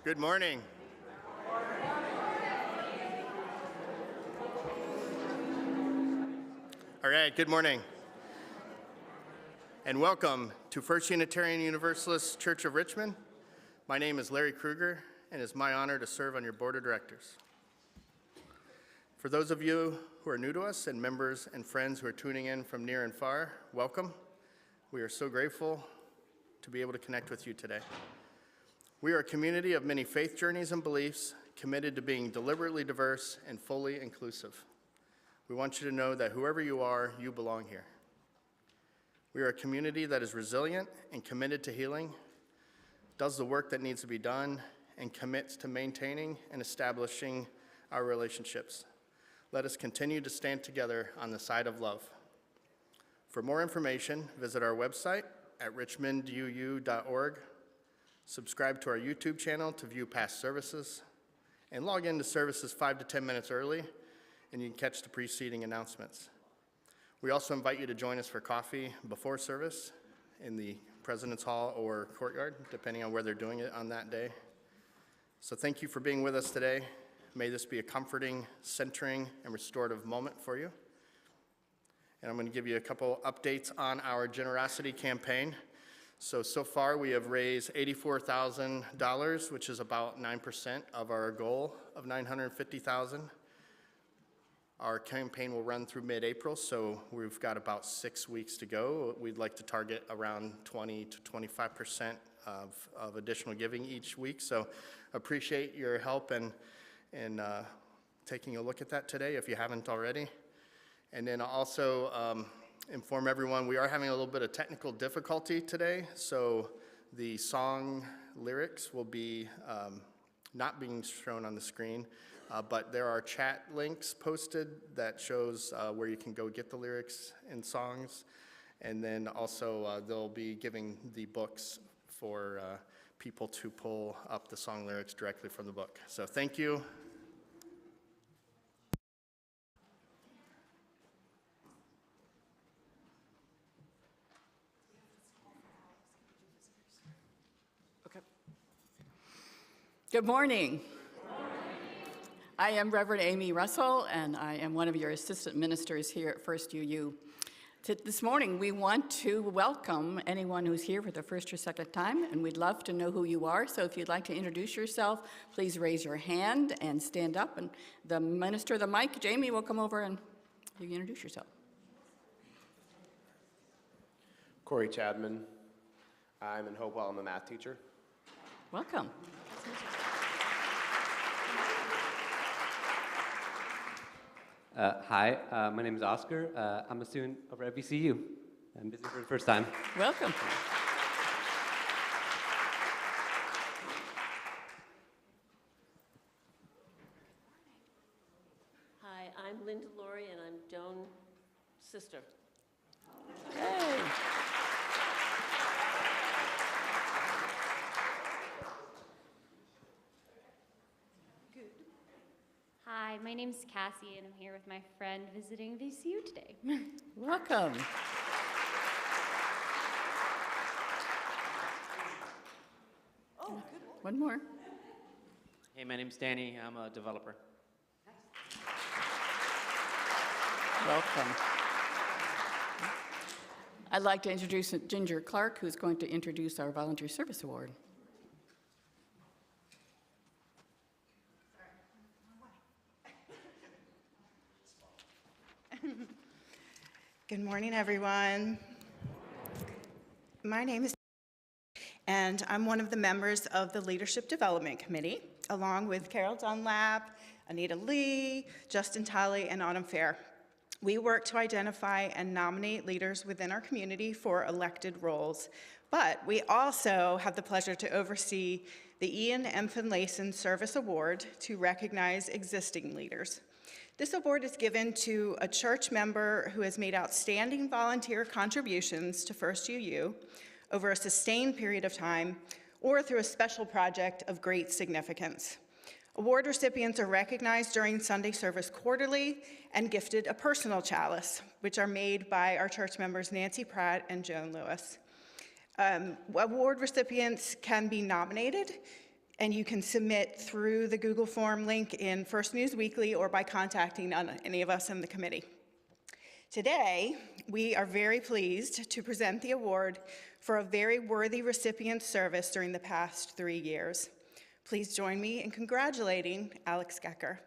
Good morning. All right, good morning. And welcome to First Unitarian Universalist Church of Richmond. My name is Larry Kruger, and it's my honor to serve on your board of directors. For those of you who are new to us and members and friends who are tuning in from near and far, welcome. We are so grateful to be able to connect with you today. We are a community of many faith journeys and beliefs committed to being deliberately diverse and fully inclusive. We want you to know that whoever you are, you belong here. We are a community that is resilient and committed to healing, does the work that needs to be done, and commits to maintaining and establishing our relationships. Let us continue to stand together on the side of love. For more information, visit our website at richmonduu.org. Subscribe to our YouTube channel to view past services, and log into services 5 to 10 minutes early, and you can catch the preceding announcements. We also invite you to join us for coffee before service in the President's Hall or courtyard, depending on where they're doing it on that day. So thank you for being with us today. May this be a comforting, centering, and restorative moment for you. And I'm going to give you a couple updates on our generosity campaign. So far we have raised $84,000, which is about 9% of our goal of $950,000. Our campaign will run through mid-April, so we've got about 6 weeks to go. We'd like to target around 20 to 25% of additional giving each week. So appreciate your help and taking a look at that today if you haven't already. And then also inform everyone we are having a little bit of technical difficulty today, so the song lyrics will be not being shown on the screen, but there are chat links posted that shows where you can go get the lyrics and songs, and then also they'll be giving the books for people to pull up the song lyrics directly from the book. So thank you. Good morning. I am Reverend Amy Russell, and I am one of your assistant ministers here at First UU. This morning, we want to welcome anyone who's here for the first or second time, and we'd love to know who you are. So if you'd like to introduce yourself, please raise your hand and stand up, and the minister of the mic, Jamie, will come over and you can introduce yourself. Corey Chadman. I'm in Hopewell. I'm a math teacher. Welcome. Hi, my name is Oscar. I'm a student over at VCU. I'm visiting for the first time. Welcome. Hi, I'm Linda Laurie, and I'm Joan's sister. Hey. Hi, my name's Cassie, and I'm here with my friend visiting VCU today. Welcome. Oh, good. One more. Hey, my name's Danny. I'm a developer. Welcome. I'd like to introduce Ginger Clark, who's going to introduce our Volunteer Service Award. Good morning, everyone. My name is, and I'm one of the members of the Leadership Development Committee, along with Carol Dunlap, Anita Lee, Justin Tolley, and Autumn Fair. We work to identify and nominate leaders within our community for elected roles, but we also have the pleasure to oversee the Ian M. Finlayson Service Award to recognize existing leaders. This award is given to a church member who has made outstanding volunteer contributions to First UU over a sustained period of time or through a special project of great significance. Award recipients are recognized during Sunday service quarterly and gifted a personal chalice, which are made by our church members Nancy Pratt and Joan Lewis. Award recipients can be nominated And you can submit through the Google form link in First News Weekly or by contacting any of us in the committee. Today, we are very pleased to present the award for a very worthy recipient's service during the past 3 years. Please join me in congratulating Alex Gecker.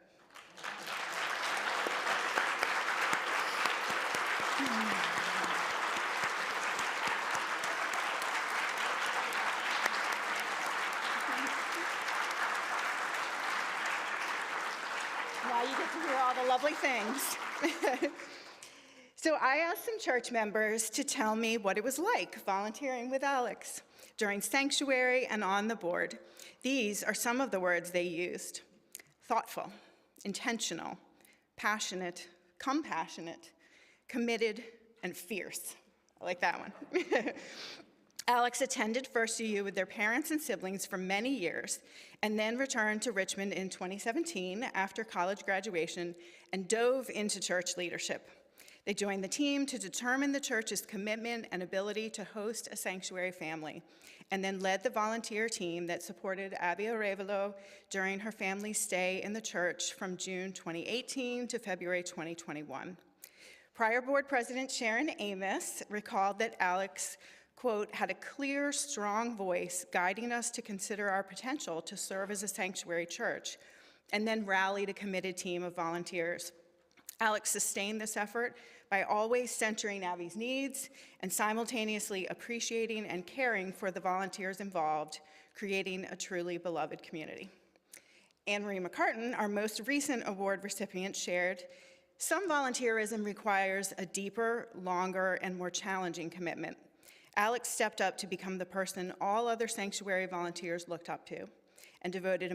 Now you get to hear all the lovely things. So I asked some church members to tell me what it was like volunteering with Alex during Sanctuary and on the board. These are some of the words they used: thoughtful, intentional, passionate, compassionate, committed, and fierce. I like that one. Alex attended First UU with their parents and siblings for many years, and then returned to Richmond in 2017 after college graduation and dove into church leadership. They joined the team to determine the church's commitment and ability to host a sanctuary family, and then led the volunteer team that supported Abby Arevalo during her family's stay in the church from June 2018 to February 2021. Prior board president Sharon Amos recalled that Alex, quote, had a clear, strong voice guiding us to consider our potential to serve as a sanctuary church, and then rallied a committed team of volunteers. Alex sustained this effort by always centering Abby's needs and simultaneously appreciating and caring for the volunteers involved, creating a truly beloved community. Anne Marie McCartan, our most recent award recipient, shared, "Some volunteerism requires a deeper, longer, and more challenging commitment. Alex stepped up to become the person all other sanctuary volunteers looked up to, and devoted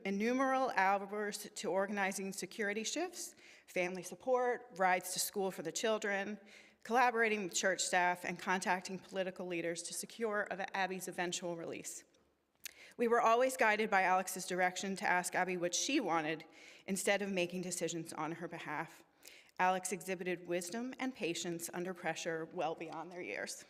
innumerable hours to organizing security shifts, family support, rides to school for the children, collaborating with church staff, and contacting political leaders to secure Abby's eventual release. We were always guided by Alex's direction to ask Abby what she wanted instead of making decisions on her behalf. Alex exhibited wisdom and patience under pressure well beyond their years."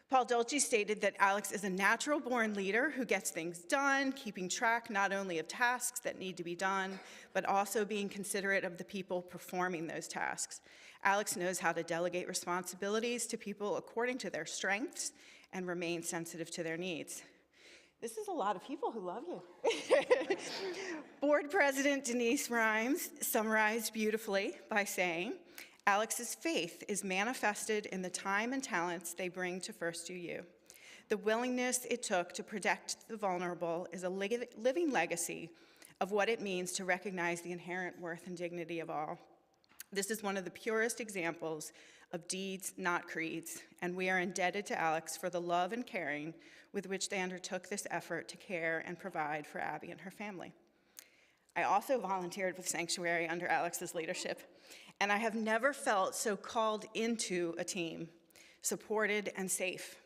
Paul Dolce stated that Alex is a natural-born leader who gets things done, keeping track not only of tasks that need to be done, but also being considerate of the people performing those tasks. Alex knows how to delegate responsibilities to people according to their strengths and remain sensitive to their needs. This is a lot of people who love you. Board President Denise Rimes summarized beautifully by saying, "Alex's faith is manifested in the time and talents they bring to First UU. The willingness it took to protect the vulnerable is a living legacy of what it means to recognize the inherent worth and dignity of all. This is one of the purest examples of deeds, not creeds, and we are indebted to Alex for the love and caring with which they undertook this effort to care and provide for Abby and her family." I also volunteered with Sanctuary under Alex's leadership, and I have never felt so called into a team, supported and safe.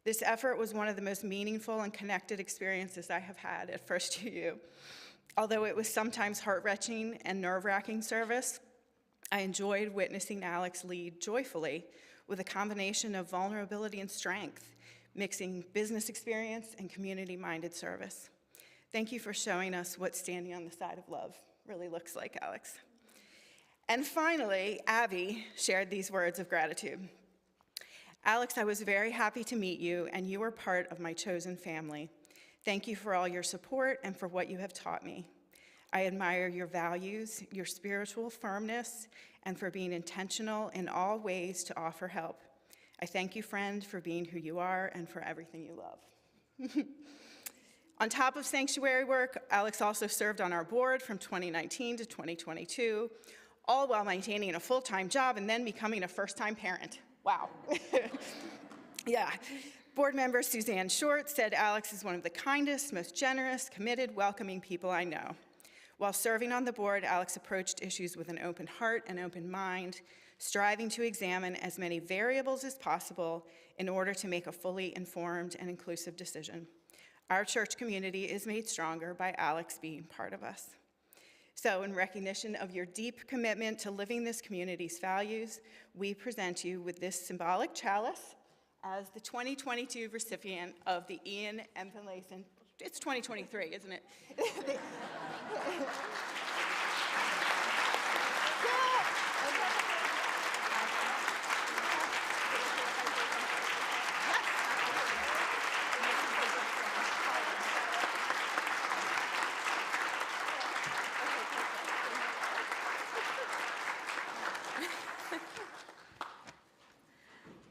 This effort was one of the most meaningful and connected experiences I have had at First UU. Although it was sometimes heart-wrenching and nerve-wracking service, I enjoyed witnessing Alex lead joyfully with a combination of vulnerability and strength, mixing business experience and community-minded service. Thank you for showing us what standing on the side of love really looks like, Alex. And finally, Abby shared these words of gratitude. "Alex, I was very happy to meet you, and you are part of my chosen family. Thank you for all your support and for what you have taught me. I admire your values, your spiritual firmness, and for being intentional in all ways to offer help. I thank you, friend, for being who you are and for everything you love." On top of sanctuary work, Alex also served on our board from 2019 to 2022, all while maintaining a full-time job and then becoming a first-time parent. Wow. Yeah. Board member Suzanne Short said Alex is one of the kindest, most generous, committed, welcoming people I know. While serving on the board, Alex approached issues with an open heart and open mind, striving to examine as many variables as possible in order to make a fully informed and inclusive decision. Our church community is made stronger by Alex being part of us. So in recognition of your deep commitment to living this community's values, we present you with this symbolic chalice as the 2022 recipient of the Ian M. Finlayson It's 2023, isn't it?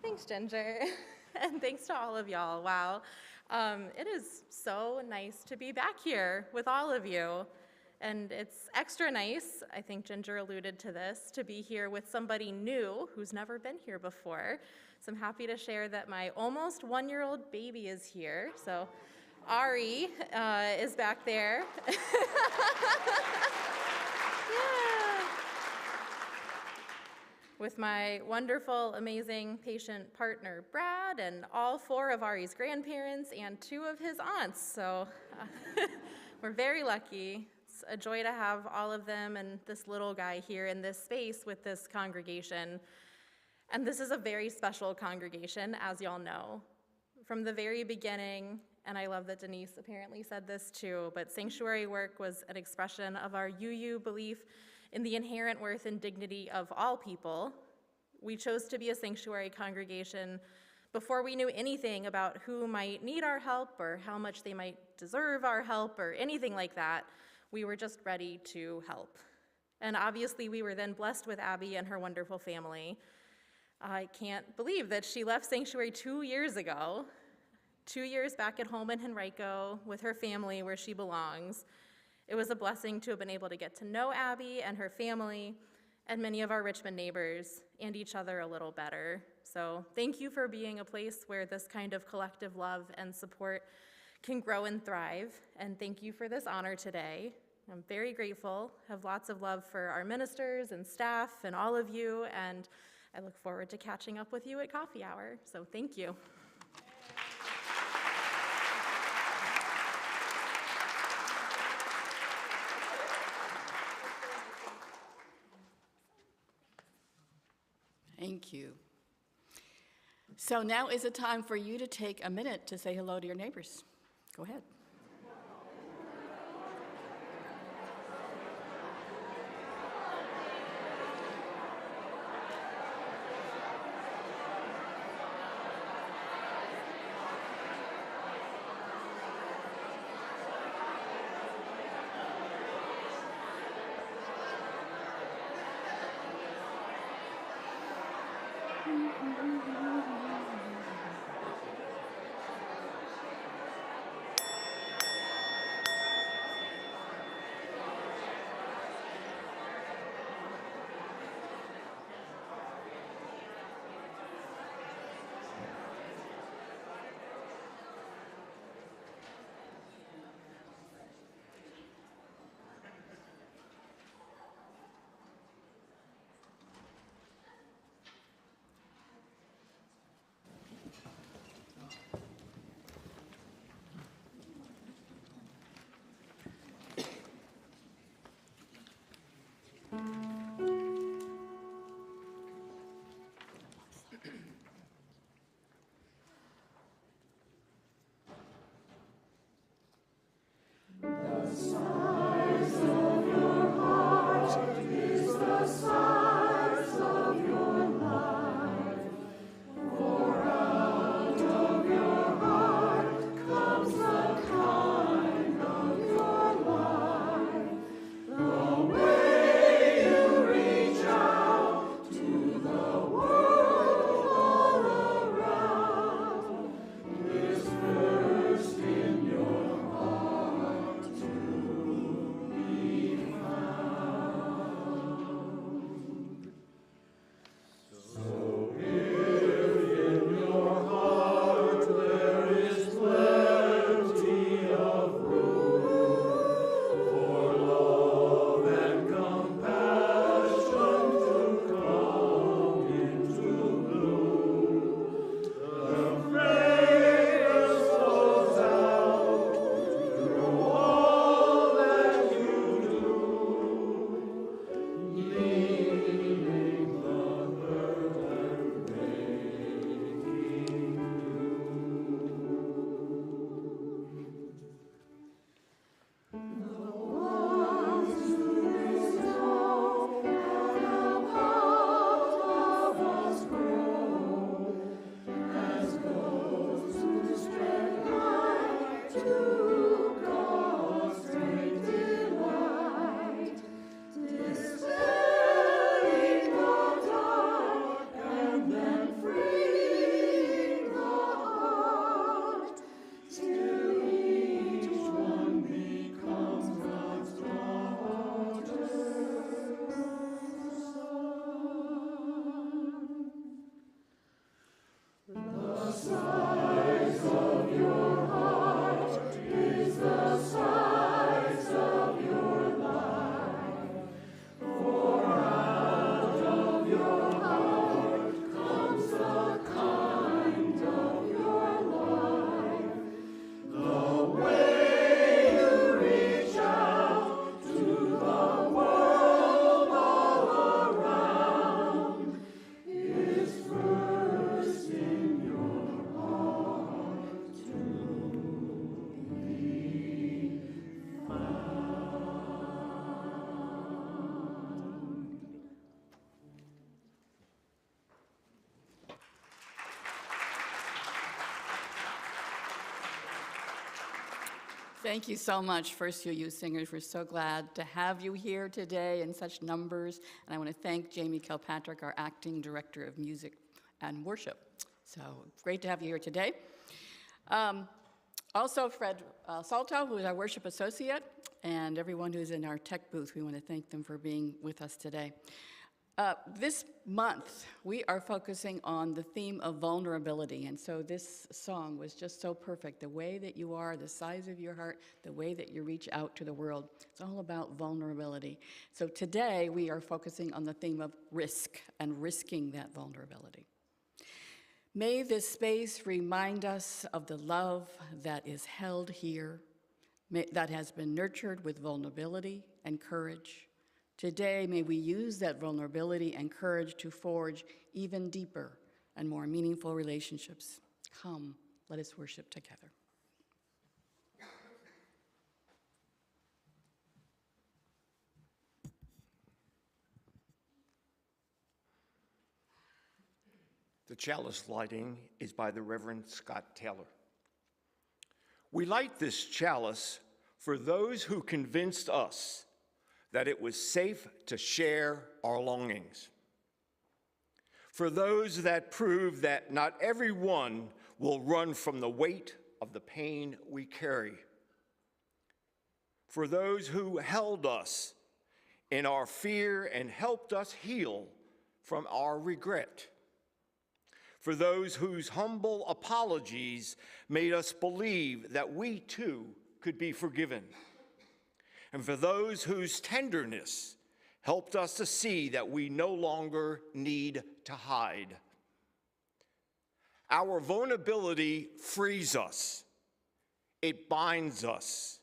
Thanks, Ginger. And thanks to all of y'all. Wow. It is so nice to be back here with all of you. And it's extra nice, I think Ginger alluded to this, to be here with somebody new who's never been here before. So I'm happy to share that my almost one-year-old baby is here. So Ari is back there. Yeah. With my wonderful, amazing patient partner, Brad, and all 4 of Ari's grandparents and 2 of his aunts. So we're very lucky. It's a joy to have all of them and this little guy here in this space with this congregation. And this is a very special congregation, as y'all know. From the very beginning, and I love that Denise apparently said this too, but sanctuary work was an expression of our UU belief in the inherent worth and dignity of all people. We chose to be a sanctuary congregation before we knew anything about who might need our help or how much they might deserve our help or anything like that. We were just ready to help. And obviously we were then blessed with Abby and her wonderful family. I can't believe that she left Sanctuary 2 years ago, 2 years back at home in Henrico with her family where she belongs. It was a blessing to have been able to get to know Abby and her family and many of our Richmond neighbors and each other a little better. So thank you for being a place where this kind of collective love and support can grow and thrive. And thank you for this honor today. I'm very grateful, have lots of love for our ministers and staff and all of you, and I look forward to catching up with you at coffee hour. So thank you. Thank you. So now is the time for you to take a minute to say hello to your neighbors. Go ahead. Thank you so much, First UU singers. We're so glad to have you here today in such numbers. And I want to thank Jamie Kilpatrick, our acting director of music and worship. So great to have you here today. Also, Fred Salto, who is our worship associate, and everyone who's in our tech booth, we want to thank them for being with us today. This month, we are focusing on the theme of vulnerability, and so this song was just so perfect. The way that you are, the size of your heart, the way that you reach out to the world, it's all about vulnerability. So today, we are focusing on the theme of risk and risking that vulnerability. May this space remind us of the love that is held here, that has been nurtured with vulnerability and courage. Today, may we use that vulnerability and courage to forge even deeper and more meaningful relationships. Come, let us worship together. The chalice lighting is by the Reverend Scott Taylor. We light this chalice for those who convinced us that it was safe to share our longings, for those that prove that not everyone will run from the weight of the pain we carry, for those who held us in our fear and helped us heal from our regret, for those whose humble apologies made us believe that we too could be forgiven, and for those whose tenderness helped us to see that we no longer need to hide. Our vulnerability frees us. It binds us.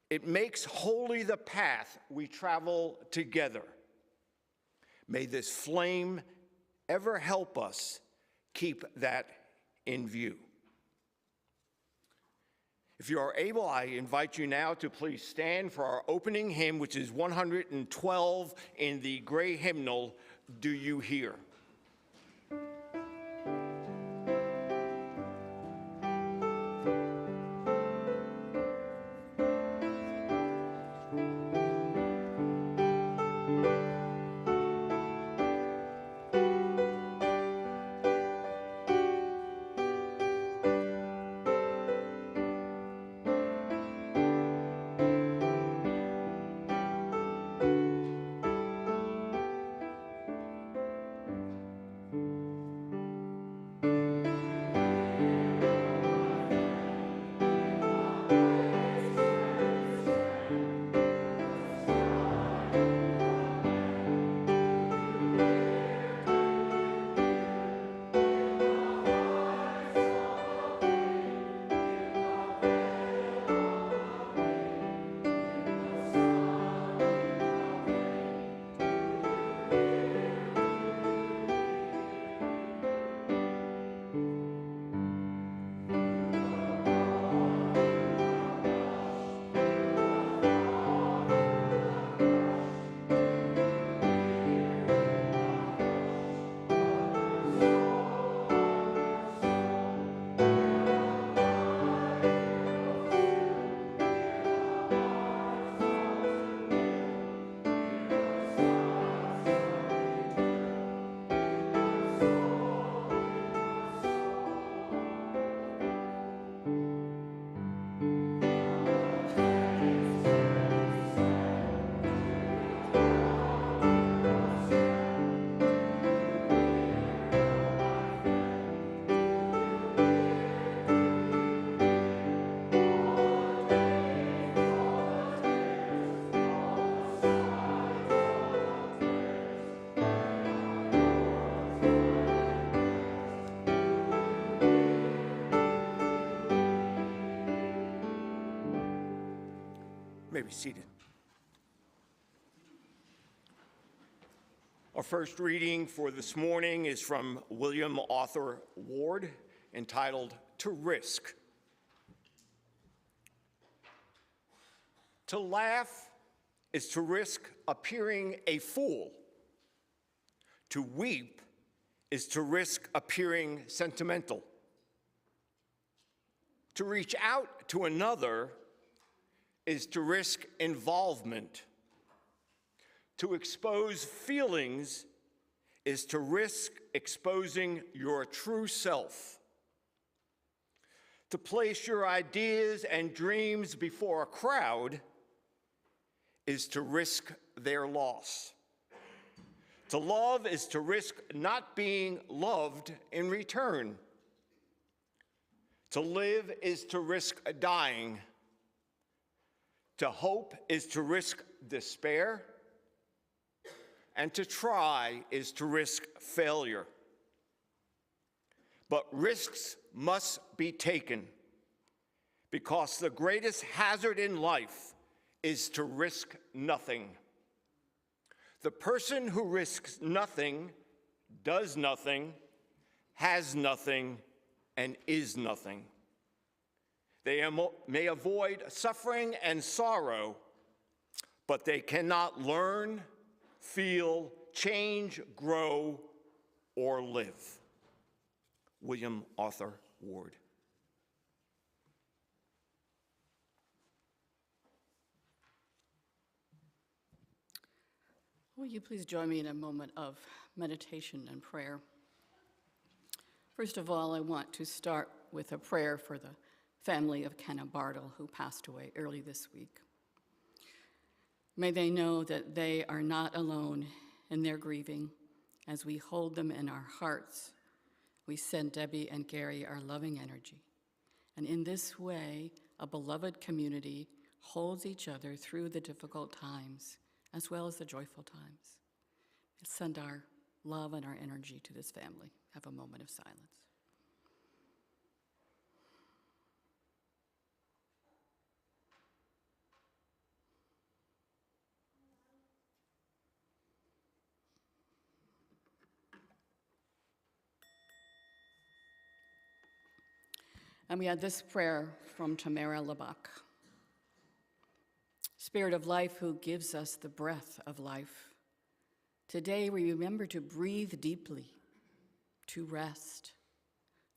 It makes holy the path we travel together. May this flame ever help us keep that in view. If you are able, I invite you now to please stand for our opening hymn, which is 112 in the gray hymnal, Do You Hear? You may be seated. Our first reading for this morning is from William Arthur Ward, entitled To Risk. To laugh is to risk appearing a fool. To weep is to risk appearing sentimental. To reach out to another is to risk involvement. To expose feelings is to risk exposing your true self. To place your ideas and dreams before a crowd is to risk their loss. To love is to risk not being loved in return. To live is to risk dying. To hope is to risk despair. And to try is to risk failure. But risks must be taken because the greatest hazard in life is to risk nothing. The person who risks nothing, does nothing, has nothing, and is nothing. They may avoid suffering and sorrow, but they cannot learn, feel, change, grow, or live. William Arthur Ward. Will you please join me in a moment of meditation and prayer? First of all, I want to start with a prayer for the family of Kenna Bartle, who passed away early this week. May they know that they are not alone in their grieving. As we hold them in our hearts, we send Debbie and Gary our loving energy. And in this way, a beloved community holds each other through the difficult times as well as the joyful times. Let's send our love and our energy to this family. Have a moment of silence. And we had this prayer from Tamara Labak. Spirit of life who gives us the breath of life, today we remember to breathe deeply, to rest,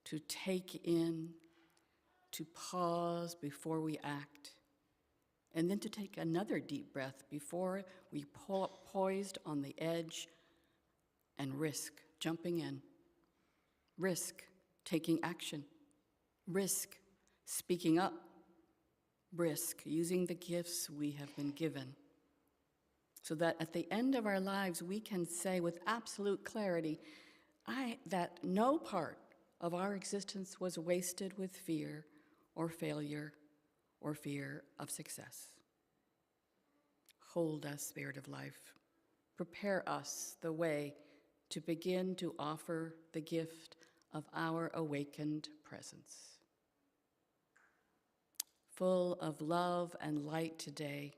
to take in, to pause before we act, and then to take another deep breath before we poised on the edge and risk jumping in, risk taking action, risk speaking up, risk using the gifts we have been given, so that at the end of our lives we can say with absolute clarity that no part of our existence was wasted with fear or failure or fear of success. Hold us, Spirit of life. Prepare us the way to begin to offer the gift of our awakened presence. Full of love and light today,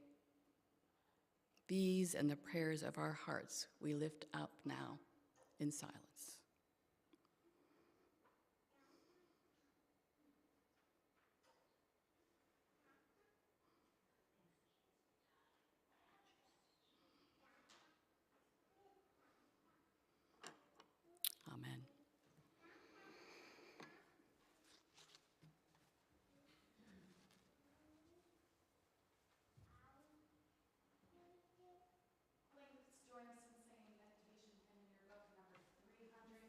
these and the prayers of our hearts we lift up now in silence. Amen. Join us in saying meditation in your book number 300.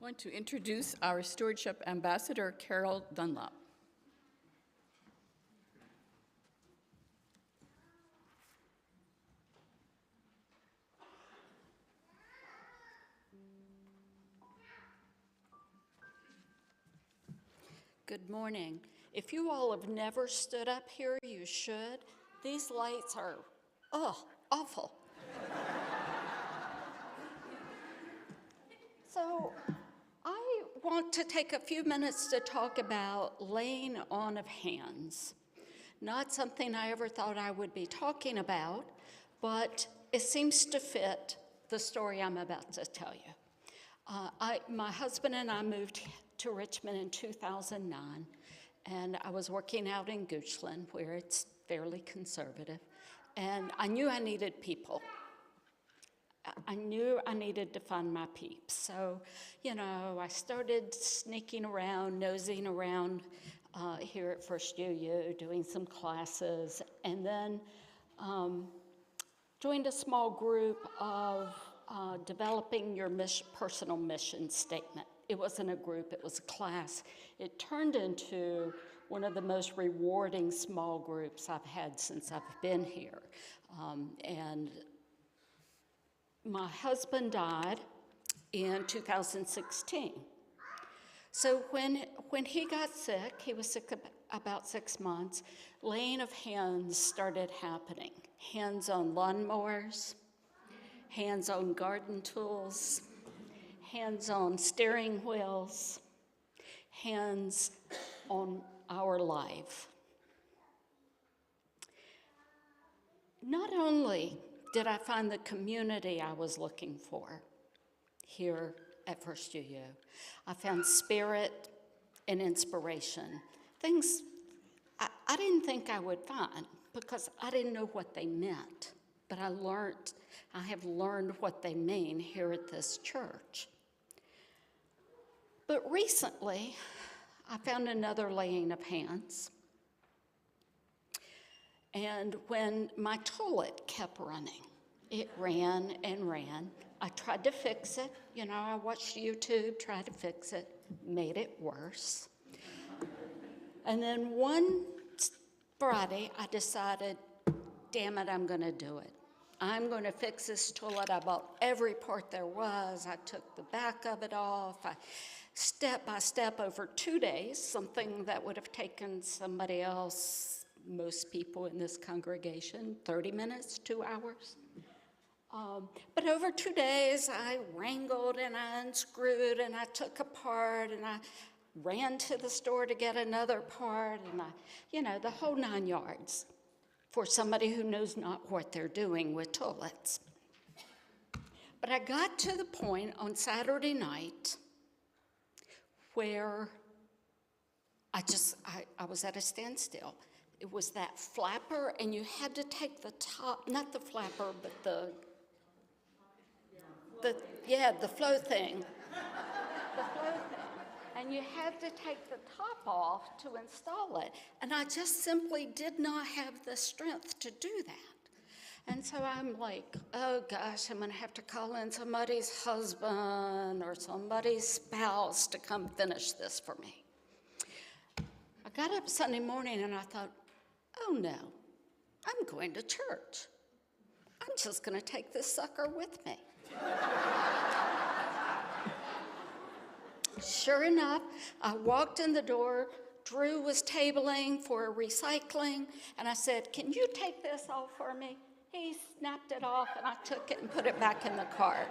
want to introduce our Stewardship Ambassador, Carol Dunlop. Good morning. If you all have never stood up here, you should. These lights are, awful. So I want to take a few minutes to talk about laying on of hands. Not something I ever thought I would be talking about, but it seems to fit the story I'm about to tell you. My husband and I moved to Richmond in 2009, and I was working out in Goochland, where it's fairly conservative, and I knew I needed people. I knew I needed to find my peeps. So, I started sneaking around, nosing around here at First UU, doing some classes, and then joined a small group of developing your personal mission statement. It wasn't a group, it was a class. It turned into one of the most rewarding small groups I've had since I've been here. And my husband died in 2016. So when he got sick, he was sick about 6 months, laying of hands started happening. Hands on lawnmowers, hands on garden tools, hands on steering wheels, hands on our life. Not only did I find the community I was looking for here at First UU, I found spirit and inspiration, things I didn't think I would find because I didn't know what they meant, but I have learned what they mean here at this church. But recently, I found another laying of hands. And when my toilet kept running, it ran and ran. I tried to fix it. I watched YouTube, tried to fix it, made it worse. And then one Friday, I decided, damn it, I'm going to do it. I'm going to fix this toilet. I bought every part there was. I took the back of it off. Step by step over 2 days, something that would have taken somebody else, most people in this congregation, 30 minutes, 2 hours. But over 2 days, I wrangled and I unscrewed and I took apart and I ran to the store to get another part and the whole 9 yards for somebody who knows not what they're doing with toilets. But I got to the point on Saturday night where I was at a standstill. It was that flapper, and you had to take the top, not the flapper, but the flow thing. The flow thing. And you had to take the top off to install it. And I just simply did not have the strength to do that. And so I'm like, oh gosh, I'm gonna have to call in somebody's husband or somebody's spouse to come finish this for me. I got up Sunday morning and I thought, oh no, I'm going to church. I'm just gonna take this sucker with me. Sure enough, I walked in the door. Drew was tabling for recycling, and I said, can you take this off for me? He snapped it off, and I took it and put it back in the cart.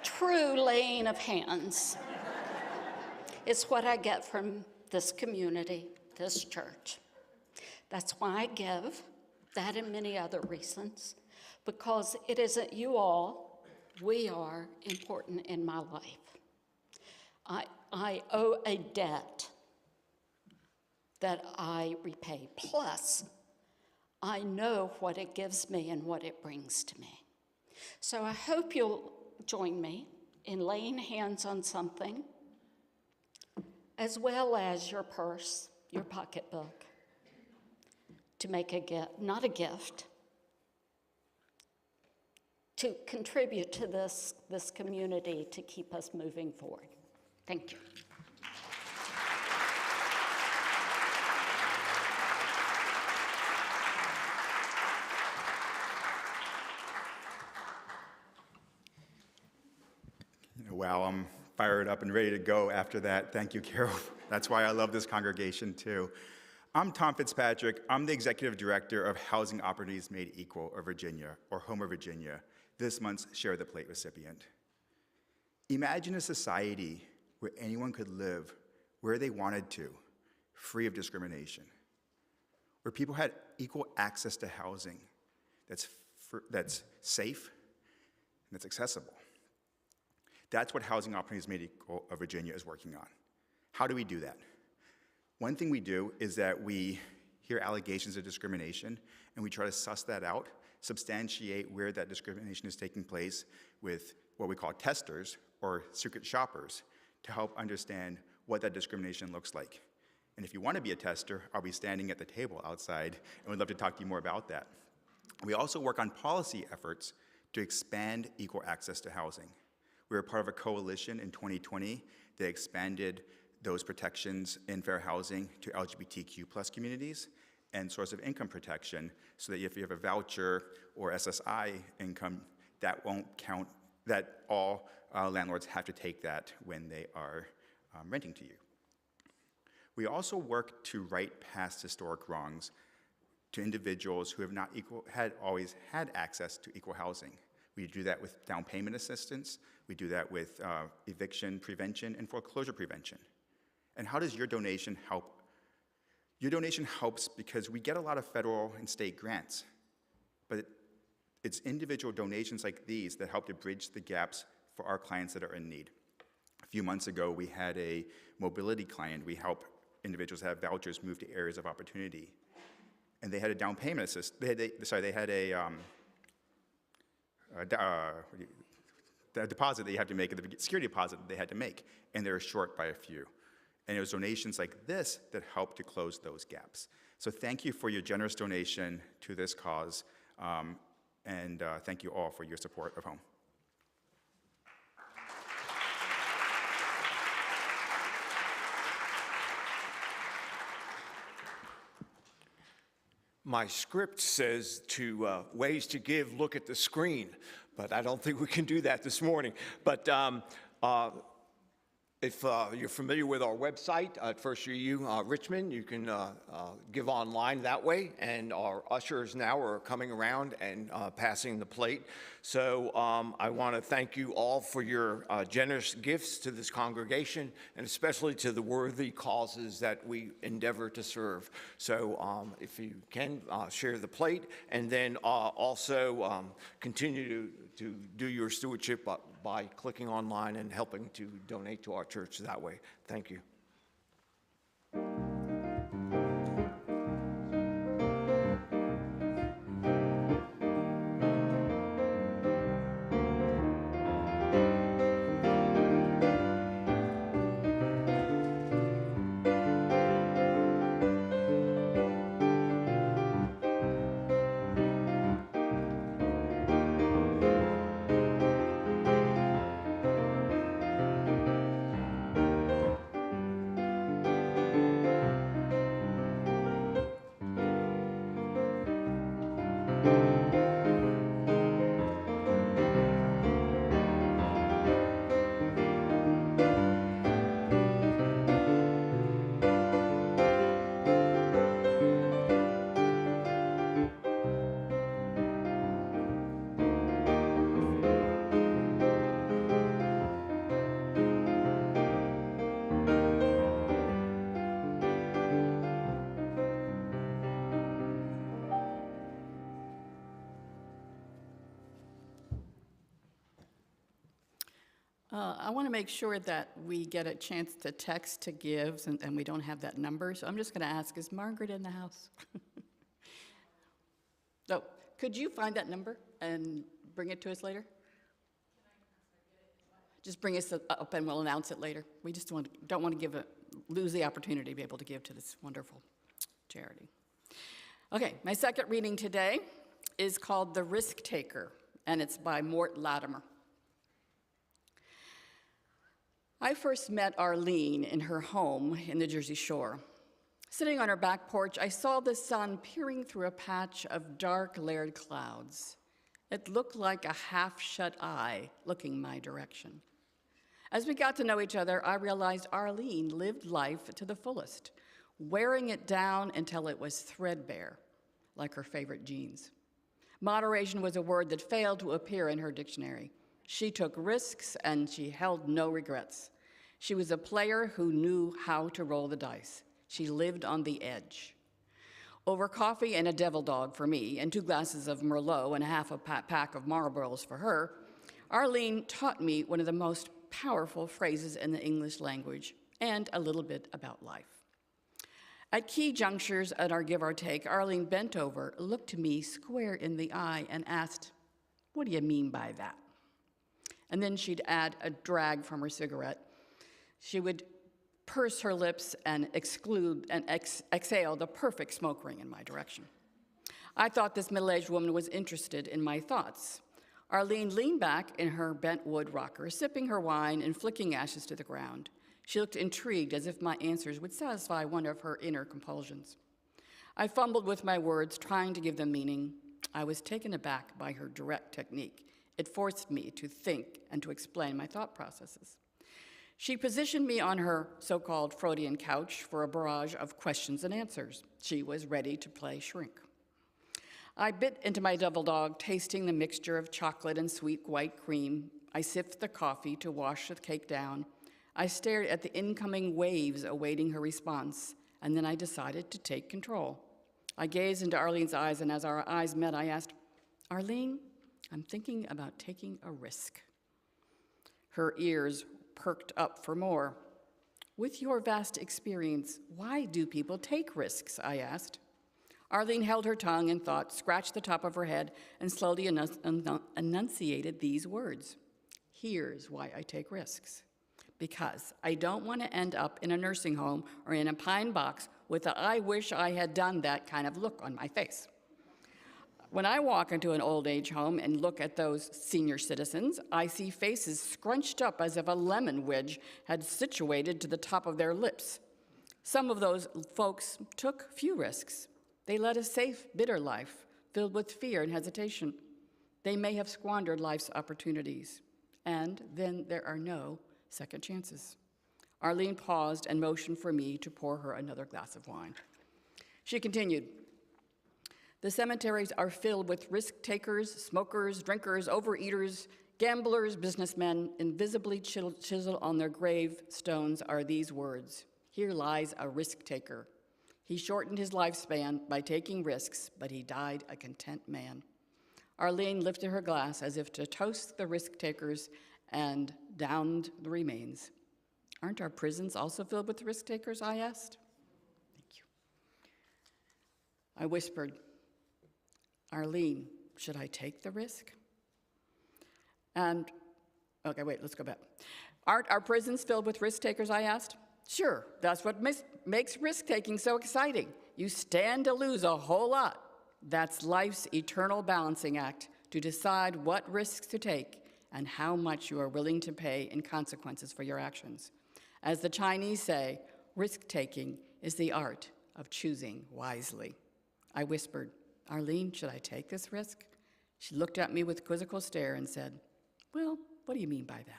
True laying of hands is what I get from this community, this church. That's why I give, that and many other reasons, because it isn't you all, we are important in my life. I owe a debt that I repay. Plus, I know what it gives me and what it brings to me. So I hope you'll join me in laying hands on something, as well as your purse, your pocketbook, to make a gift, not a gift, to contribute to this community to keep us moving forward. Thank you. Wow, I'm fired up and ready to go after that. Thank you, Carol. That's why I love this congregation, too. I'm Tom Fitzpatrick. I'm the Executive Director of Housing Opportunities Made Equal of Virginia, or Homer, Virginia, this month's Share the Plate recipient. Imagine a society where anyone could live where they wanted to, free of discrimination, where people had equal access to housing that's safe and that's accessible. That's what Housing Opportunities Made Equal of Virginia is working on. How do we do that? One thing we do is that we hear allegations of discrimination, and we try to suss that out, substantiate where that discrimination is taking place with what we call testers, or secret shoppers, to help understand what that discrimination looks like. And if you want to be a tester, I'll be standing at the table outside, and we'd love to talk to you more about that. We also work on policy efforts to expand equal access to housing. We were part of a coalition in 2020 that expanded those protections in fair housing to LGBTQ+ communities and source of income protection, so that if you have a voucher or SSI income, that won't count, that all landlords have to take that when they are renting to you. We also work to right past historic wrongs to individuals who have not always had access to equal housing. We do that with down payment assistance. We do that with eviction prevention and foreclosure prevention. And how does your donation help? Your donation helps because we get a lot of federal and state grants, but it's individual donations like these that help to bridge the gaps for our clients that are in need. A few months ago, we had a mobility client. We help individuals have vouchers move to areas of opportunity. And they had a down payment assist. They had a deposit that you have to make, a security deposit that they had to make, and they were short by a few. And it was donations like this that helped to close those gaps. So thank you for your generous donation to this cause, and thank you all for your support of HOME. My script says to ways to give, look at the screen, but I don't think we can do that this morning. But if you're familiar with our website at First UU Richmond, you can give online that way, and our ushers now are coming around and passing the plate. So I want to thank you all for your generous gifts to this congregation, and especially to the worthy causes that we endeavor to serve. So if you can, share the plate, and then also continue to do your stewardship by clicking online and helping to donate to our church that way. Thank you. I want to make sure that we get a chance to text to give, and we don't have that number. So I'm just going to ask, is Margaret in the house? So could you find that number and bring it to us later? Just bring us up and we'll announce it later. We just don't want to lose the opportunity to be able to give to this wonderful charity. Okay, my second reading today is called The Risk Taker, and it's by Mort Latimer. I first met Arlene in her home in the Jersey Shore. Sitting on her back porch, I saw the sun peering through a patch of dark, layered clouds. It looked like a half-shut eye looking my direction. As we got to know each other, I realized Arlene lived life to the fullest, wearing it down until it was threadbare, like her favorite jeans. Moderation was a word that failed to appear in her dictionary. She took risks and she held no regrets. She was a player who knew how to roll the dice. She lived on the edge. Over coffee and a devil dog for me, and 2 glasses of Merlot and a half a pack of Marlboros for her, Arlene taught me one of the most powerful phrases in the English language, and a little bit about life. At key junctures at our give or take, Arlene bent over, looked me square in the eye, and asked, "What do you mean by that?" And then she'd add a drag from her cigarette. She would purse her lips and exhale the perfect smoke ring in my direction. I thought this middle-aged woman was interested in my thoughts. Arlene leaned back in her bent wood rocker, sipping her wine and flicking ashes to the ground. She looked intrigued, as if my answers would satisfy one of her inner compulsions. I fumbled with my words, trying to give them meaning. I was taken aback by her direct technique. It forced me to think and to explain my thought processes. She positioned me on her so-called Freudian couch for a barrage of questions and answers. She was ready to play shrink. I bit into my devil dog, tasting the mixture of chocolate and sweet white cream. I sipped the coffee to wash the cake down. I stared at the incoming waves awaiting her response, and then I decided to take control. I gazed into Arlene's eyes, and as our eyes met, I asked, "Arlene, I'm thinking about taking a risk." Her ears perked up for more. "With your vast experience, why do people take risks?" I asked. Arlene held her tongue in thought, scratched the top of her head, and slowly enunciated these words. "Here's why I take risks. Because I don't want to end up in a nursing home or in a pine box with a 'I wish I had done that' kind of look on my face. When I walk into an old age home and look at those senior citizens, I see faces scrunched up as if a lemon wedge had situated to the top of their lips. Some of those folks took few risks. They led a safe, bitter life, filled with fear and hesitation. They may have squandered life's opportunities, and then there are no second chances." Arlene paused and motioned for me to pour her another glass of wine. She continued, "The cemeteries are filled with risk-takers, smokers, drinkers, overeaters, gamblers, businessmen. Invisibly chiseled on their gravestones are these words: 'Here lies a risk-taker. He shortened his lifespan by taking risks, but he died a content man.'" Arlene lifted her glass as if to toast the risk-takers and downed the remains. "Aren't our prisons also filled with risk-takers?" I asked. "Thank you." I whispered, "Arlene, should I take the risk?" Okay, wait, let's go back. "Aren't our prisons filled with risk-takers?" I asked. "Sure, that's what makes risk-taking so exciting. You stand to lose a whole lot. That's life's eternal balancing act, to decide what risks to take and how much you are willing to pay in consequences for your actions. As the Chinese say, risk-taking is the art of choosing wisely." I whispered, "Arlene, should I take this risk?" She looked at me with a quizzical stare and said, "Well, what do you mean by that?"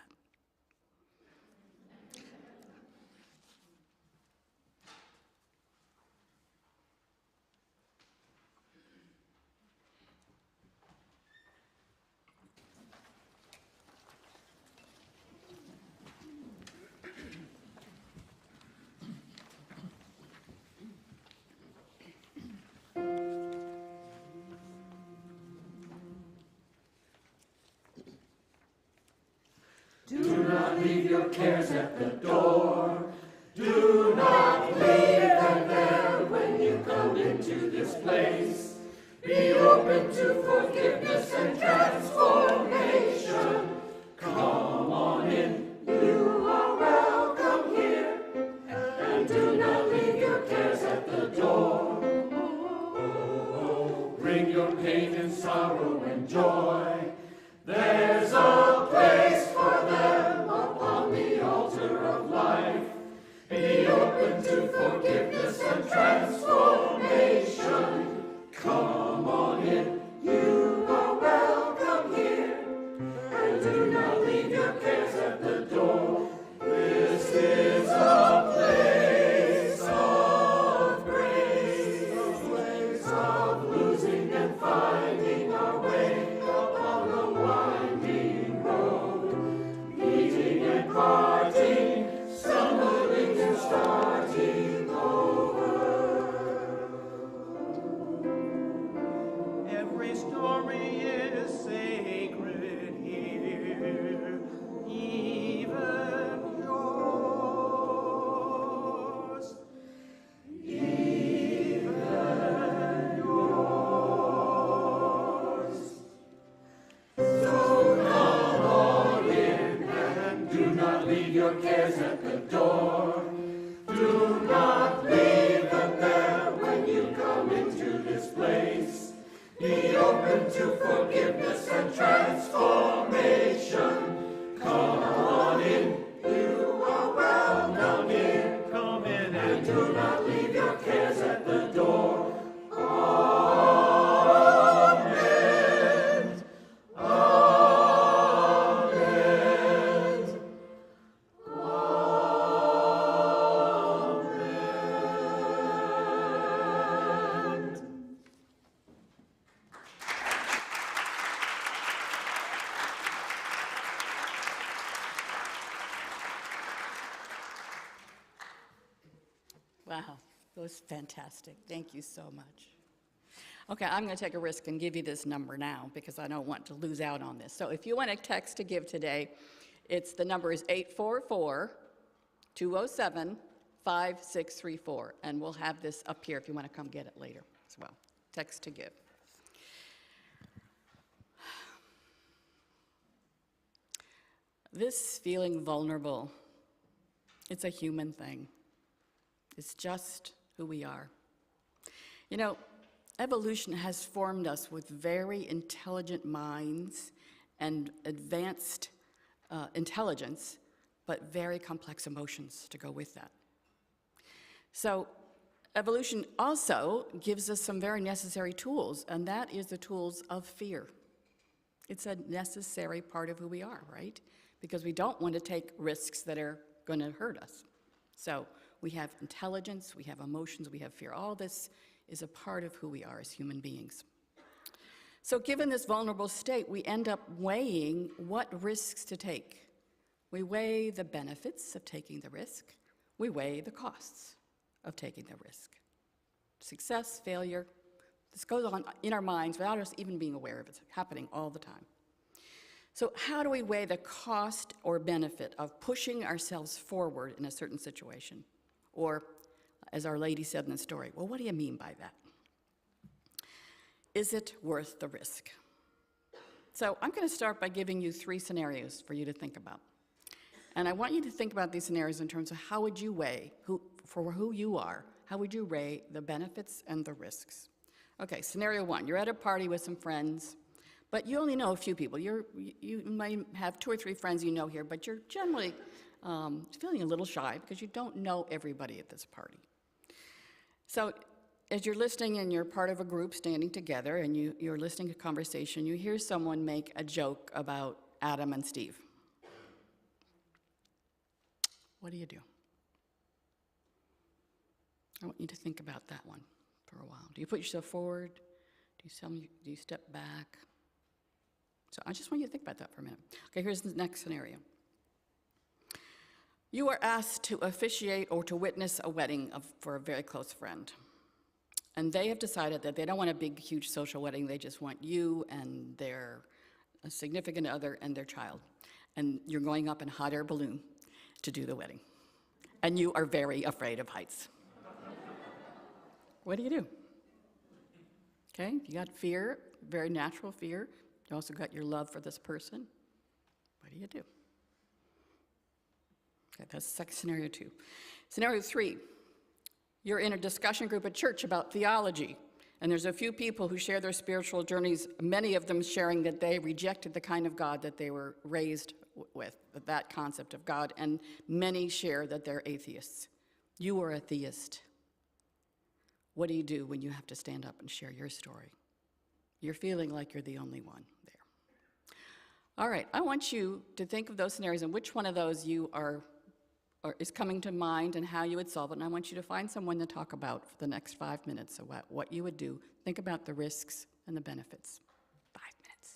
Do not leave your cares at the door. Do not leave them there when you come into this place. Be open to forgiveness and transformation. Come on in, you are welcome here. And do not leave your cares at the door. Bring your pain and sorrow and joy. There's a place for them upon the altar of life. Be open to forgiveness and transformation. Come on in, you are welcome here. And do not leave your cares at the door. This is a place of grace, a place of losing and finding our way upon the winding road, meeting and parting, stumbling and starting over. Every story is sacred here, even yours. Even yours. So come on in and do not leave your cares at the door. Do not leave them there when you come into this place. Be open to forgiveness and transformation. Come on in, you are welcome in. Come in And do not leave your cares at the door. Amen. Amen. Amen. Wow, that was fantastic. Thank you so much. Okay, I'm going to take a risk and give you this number now because I don't want to lose out on this. So if you want a text to give today, the number is 844-207-5634, and we'll have this up here if you want to come get it later as well. Text to give. This feeling vulnerable, it's a human thing. It's just who we are. You know, evolution has formed us with very intelligent minds and advanced intelligence, but very complex emotions to go with that. So evolution also gives us some very necessary tools, and that is the tools of fear. It's a necessary part of who we are, right? Because we don't want to take risks that are going to hurt us. So we have intelligence, we have emotions, we have fear. All this is a part of who we are as human beings. So given this vulnerable state, we end up weighing what risks to take. We weigh the benefits of taking the risk. We weigh the costs of taking the risk. Success, failure, this goes on in our minds without us even being aware of it. It's happening all the time. So how do we weigh the cost or benefit of pushing ourselves forward in a certain situation? Or, as Our Lady said in the story, well, what do you mean by that? Is it worth the risk? So I'm going to start by giving you 3 scenarios for you to think about. And I want you to think about these scenarios in terms of how would you weigh, for who you are, how would you weigh the benefits and the risks? Okay, scenario 1, you're at a party with some friends, but you only know a few people. You might have 2 or 3 friends you know here, but you're generally feeling a little shy because you don't know everybody at this party. So as you're listening and you're part of a group standing together and you're listening to a conversation, you hear someone make a joke about Adam and Steve. What do you do? I want you to think about that one for a while. Do you put yourself forward? Do you step back? So I just want you to think about that for a minute. Okay, here's the next scenario. You are asked to officiate or to witness a wedding for a very close friend. And they have decided that they don't want a big, huge social wedding. They just want you and their significant other and their child. And you're going up in a hot air balloon to do the wedding. And you are very afraid of heights. What do you do? Okay, you got fear, very natural fear. You also got your love for this person. What do you do? Okay, that's scenario 2. Scenario 3, you're in a discussion group at church about theology, And there's a few people who share their spiritual journeys, many of them sharing that they rejected the kind of God that they were raised with, that concept of God, and many share that they're atheists. You are a theist. What do you do when you have to stand up and share your story? You're feeling like you're the only one there. All right, I want you to think of those scenarios and which one of those you is coming to mind and how you would solve it. And I want you to find someone to talk about for the next 5 minutes about what you would do. Think about the risks and the benefits. 5 minutes.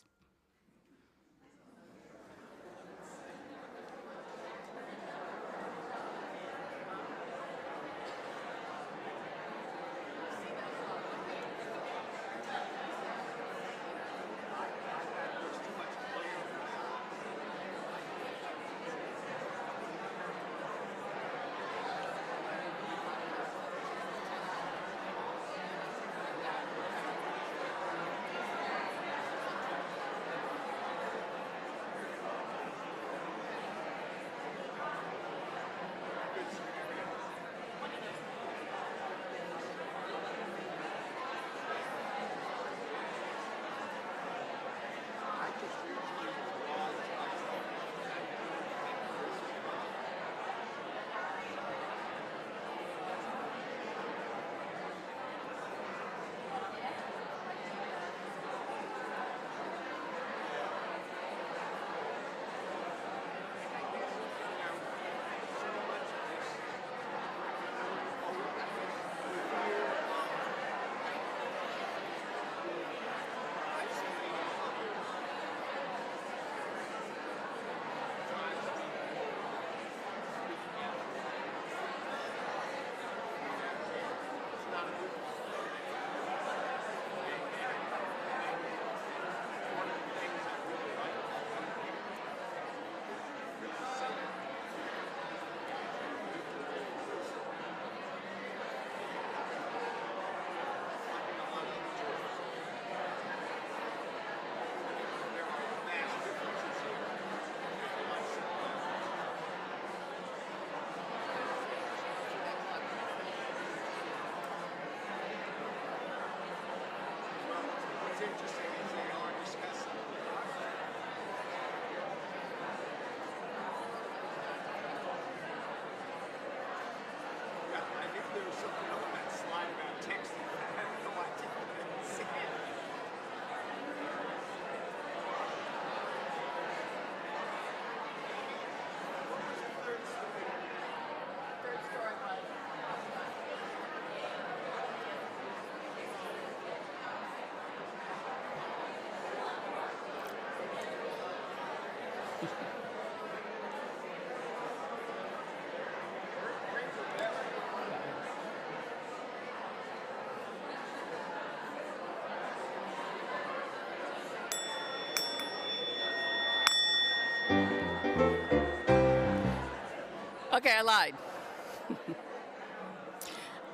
Okay, I lied.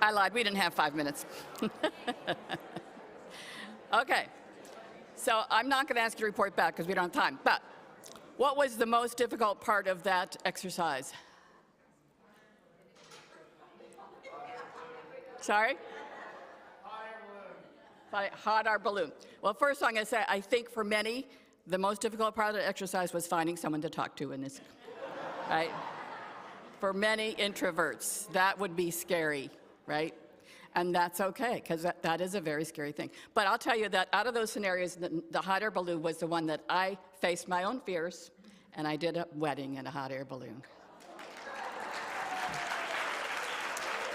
I lied. We didn't have 5 minutes. Okay. So I'm not going to ask you to report back because we don't have time. But what was the most difficult part of that exercise? Sorry? Hot air balloon. Well, first I'm going to say, I think for many, the most difficult part of the exercise was finding someone to talk to in this, right? For many introverts, that would be scary, right? And that's okay, because that is a very scary thing. But I'll tell you that out of those scenarios, the hot air balloon was the one that I faced my own fears, and I did a wedding in a hot air balloon.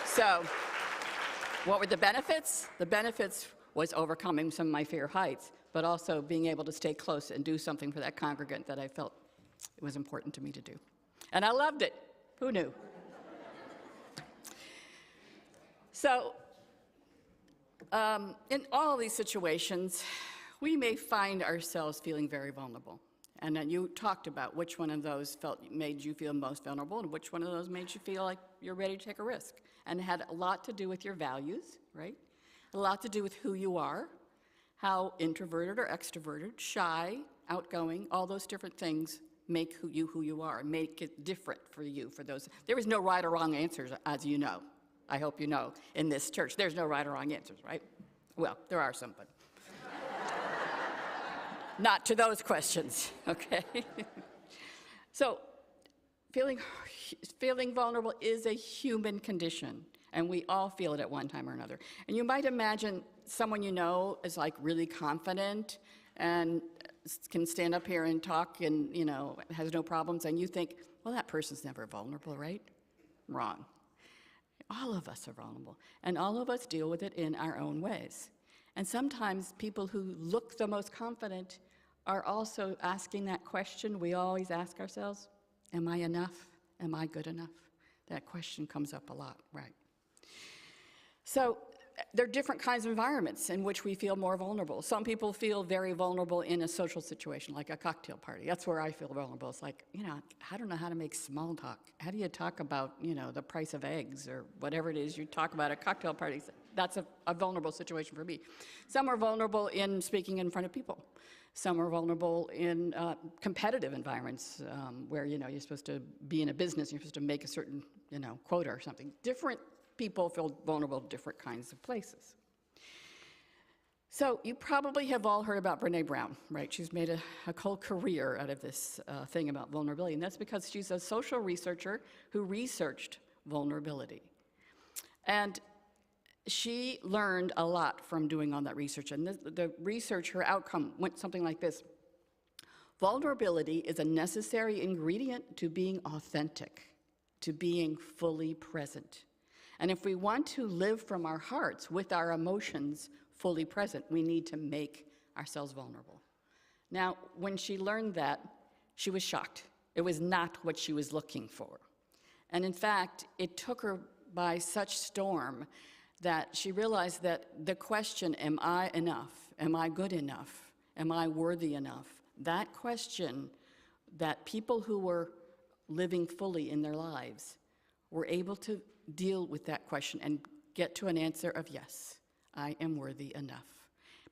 So, what were the benefits? The benefits was overcoming some of my fear of heights, but also being able to stay close and do something for that congregant that I felt it was important to me to do. And I loved it. Who knew? So, in all of these situations, we may find ourselves feeling very vulnerable. And then you talked about which one of those made you feel most vulnerable and which one of those made you feel like you're ready to take a risk. And it had a lot to do with your values, right? A lot to do with who you are, how introverted or extroverted, shy, outgoing, all those different things make who you are, make it different for you, for those. There is no right or wrong answers, as you know. I hope you know, in this church. There's no right or wrong answers, right? Well, there are some, but not to those questions, okay? So feeling vulnerable is a human condition, and we all feel it at one time or another. And you might imagine someone you know is like really confident and can stand up here and talk and, you know, has no problems, and you think, well, that person's never vulnerable, right? Wrong. All of us are vulnerable, and all of us deal with it in our own ways. And sometimes people who look the most confident are also asking that question we always ask ourselves, am I enough? Am I good enough? That question comes up a lot, right? So there are different kinds of environments in which we feel more vulnerable. Some people feel very vulnerable in a social situation, like a cocktail party. That's where I feel vulnerable. It's like, you know, I don't know how to make small talk. How do you talk about, you know, the price of eggs or whatever it is you talk about at cocktail parties? That's a vulnerable situation for me. Some are vulnerable in speaking in front of people. Some are vulnerable in competitive environments where, you know, you're supposed to be in a business, you're supposed to make a certain, you know, quota or something. Different people feel vulnerable in different kinds of places. So you probably have all heard about Brené Brown, right? She's made a whole career out of this thing about vulnerability, and that's because she's a social researcher who researched vulnerability. And she learned a lot from doing all that research, and the research, her outcome went something like this. Vulnerability is a necessary ingredient to being authentic, to being fully present. And if we want to live from our hearts with our emotions fully present, we need to make ourselves vulnerable. Now, when she learned that, she was shocked. It was not what she was looking for. And in fact, it took her by such storm that she realized that the question, am I enough? Am I good enough? Am I worthy enough? That question that people who were living fully in their lives were able to deal with that question and get to an answer of yes, I am worthy enough.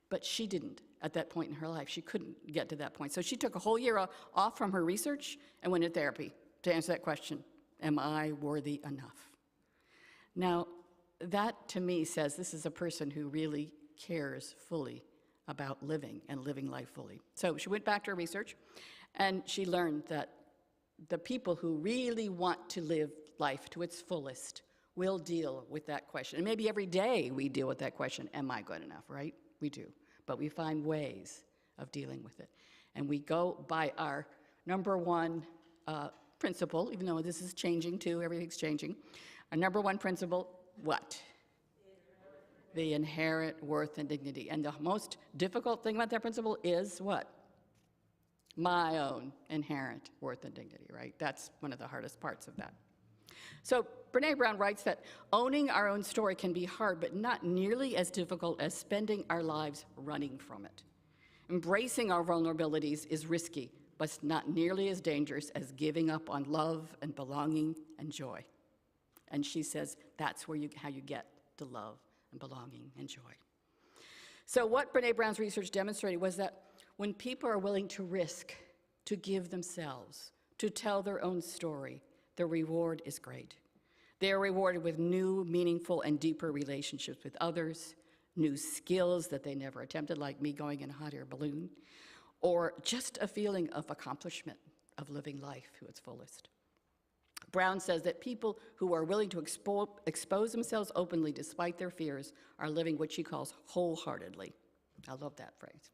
But she didn't at that point in her life. She couldn't get to that point. So she took a whole year off from her research and went to therapy to answer that question, am I worthy enough? Now, that to me says this is a person who really cares fully about living and living life fully. So she went back to her research and she learned that the people who really want to live life to its fullest will deal with that question. And maybe every day we deal with that question, am I good enough, right? We do. But we find ways of dealing with it. And we go by our number one principle, even though this is changing too, everything's changing. Our number one principle, what? The inherent worth and dignity. And the most difficult thing about that principle is what? My own inherent worth and dignity, right? That's one of the hardest parts of that. So Brené Brown writes that owning our own story can be hard, but not nearly as difficult as spending our lives running from it. Embracing our vulnerabilities is risky, but it's not nearly as dangerous as giving up on love and belonging and joy. And she says that's how you get to love and belonging and joy. So what Brené Brown's research demonstrated was that when people are willing to risk, to give themselves, to tell their own story, the reward is great. They are rewarded with new, meaningful, and deeper relationships with others, new skills that they never attempted, like me going in a hot air balloon, or just a feeling of accomplishment of living life to its fullest. Brown says that people who are willing to expose themselves openly despite their fears are living what she calls wholeheartedly. I love that phrase.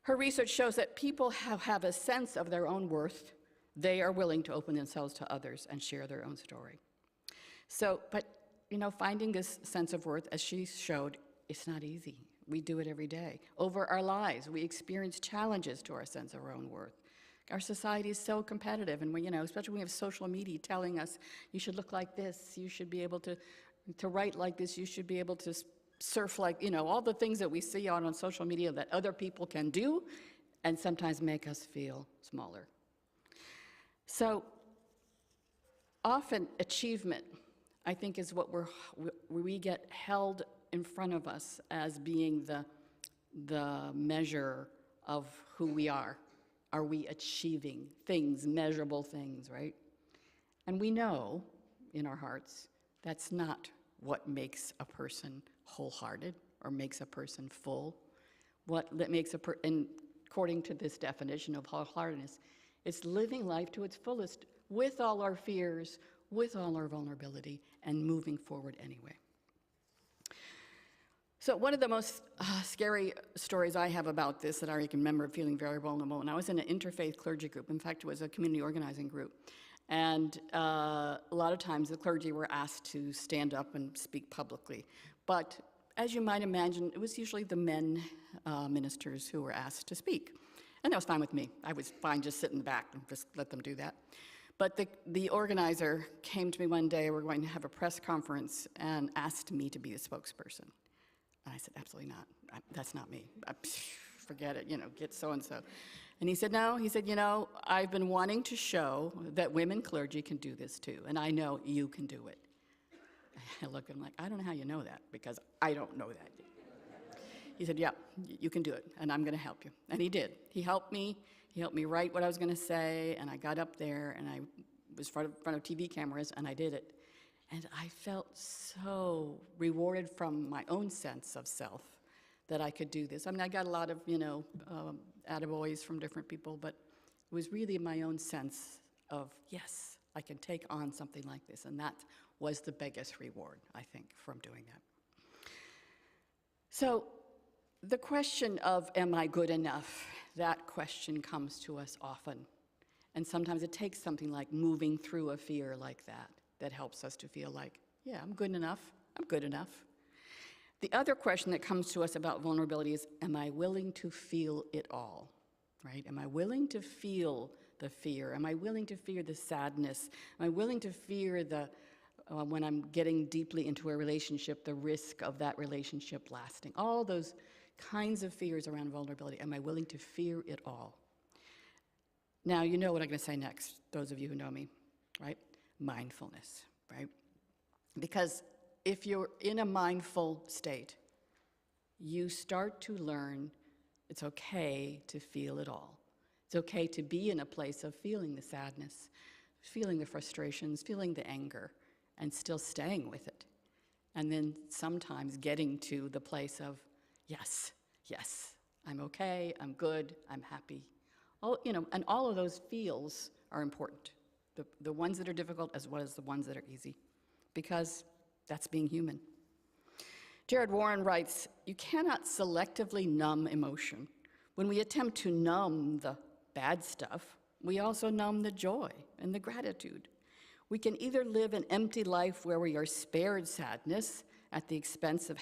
Her research shows that people have a sense of their own worth. They are willing to open themselves to others and share their own story. So, but, you know, finding this sense of worth, as she showed, it's not easy. We do it every day. Over our lives, we experience challenges to our sense of our own worth. Our society is so competitive, and we, you know, especially when we have social media telling us, you should look like this, you should be able to write like this, you should be able to surf like, you know, all the things that we see on social media that other people can do, and sometimes make us feel smaller. So often achievement, I think, is what we get held in front of us as being the measure of who we are. Are we achieving things, measurable things, right? And we know in our hearts that's not what makes a person wholehearted or makes a person full. What that makes and according to this definition of wholeheartedness, it's living life to its fullest with all our fears, with all our vulnerability, and moving forward anyway. So one of the most scary stories I have about this that I can remember feeling very vulnerable, and I was in an interfaith clergy group. In fact, it was a community organizing group. And a lot of times the clergy were asked to stand up and speak publicly. But as you might imagine, it was usually the men ministers who were asked to speak. And that was fine with me. I was fine just sitting back and just let them do that. But the organizer came to me one day, we're going to have a press conference, and asked me to be the spokesperson. And I said, absolutely not. That's not me. Forget it, get so-and-so. And he said, no. He said, I've been wanting to show that women clergy can do this too, and I know you can do it. I look at him like, I don't know how you know that, because I don't know that. He said, yeah, you can do it, and I'm going to help you. And he did. He helped me. He helped me write what I was going to say, and I got up there, and I was in front of TV cameras, and I did it. And I felt so rewarded from my own sense of self that I could do this. I mean, I got a lot of, attaboys from different people, but it was really my own sense of, yes, I can take on something like this. And that was the biggest reward, I think, from doing that. So the question of, am I good enough? That question comes to us often. And sometimes it takes something like moving through a fear like that helps us to feel like, yeah, I'm good enough. I'm good enough. The other question that comes to us about vulnerability is, am I willing to feel it all, right? Am I willing to feel the fear? Am I willing to feel the sadness? Am I willing to fear when I'm getting deeply into a relationship, the risk of that relationship lasting? All those kinds of fears around vulnerability. Am I willing to fear it all? Now, you know what I'm going to say next, those of you who know me, right? Mindfulness, right? Because if you're in a mindful state, you start to learn it's okay to feel it all. It's okay to be in a place of feeling the sadness, feeling the frustrations, feeling the anger, and still staying with it. And then sometimes getting to the place of, yes, I'm okay, I'm good, I'm happy. And all of those feels are important. The ones that are difficult as well as the ones that are easy, because that's being human. Jared Warren writes, you cannot selectively numb emotion. When we attempt to numb the bad stuff, we also numb the joy and the gratitude. We can either live an empty life where we are spared sadness at the expense of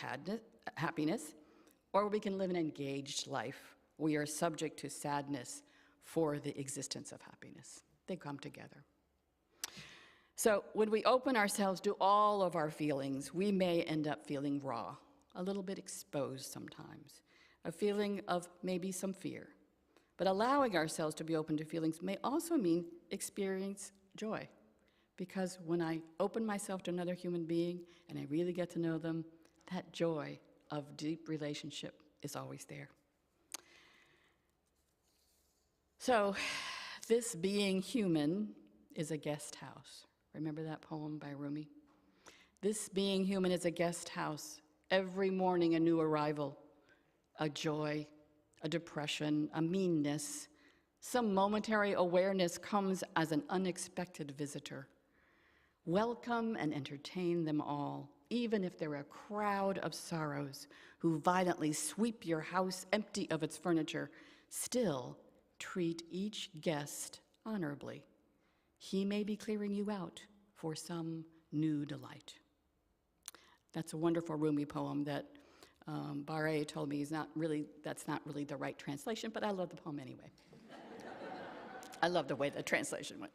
happiness, or we can live an engaged life where we are subject to sadness for the existence of happiness. They come together. So when we open ourselves to all of our feelings, we may end up feeling raw, a little bit exposed sometimes, a feeling of maybe some fear. But allowing ourselves to be open to feelings may also mean experience joy. Because when I open myself to another human being and I really get to know them, that joy of deep relationship is always there. So this being human is a guest house. Remember that poem by Rumi? This being human is a guest house. Every morning a new arrival, a joy, a depression, a meanness. Some momentary awareness comes as an unexpected visitor. Welcome and entertain them all, even if they're a crowd of sorrows who violently sweep your house empty of its furniture. Still, treat each guest honorably. He may be clearing you out for some new delight. That's a wonderful Rumi poem that Barre told me that's not really the right translation, but I love the poem anyway. I love the way the translation went.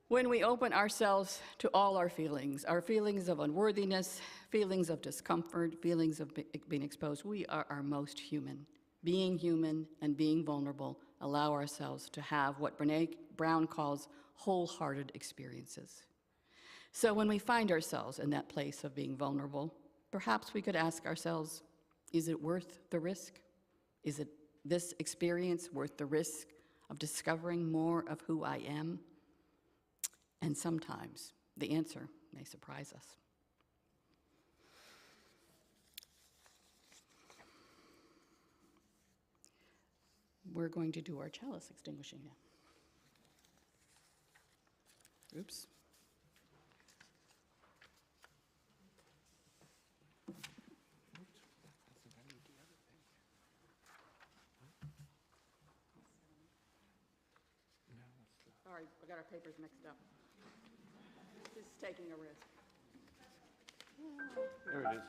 When we open ourselves to all our feelings of unworthiness, feelings of discomfort, feelings of being exposed, we are our most human. Being human and being vulnerable allow ourselves to have what Brené Brown calls wholehearted experiences. So when we find ourselves in that place of being vulnerable, perhaps we could ask ourselves, is it worth the risk? Is this experience worth the risk of discovering more of who I am? And sometimes the answer may surprise us. we're going to do our chalice extinguishing now. Oops. Sorry, we got our papers mixed up. This is taking a risk. There it is.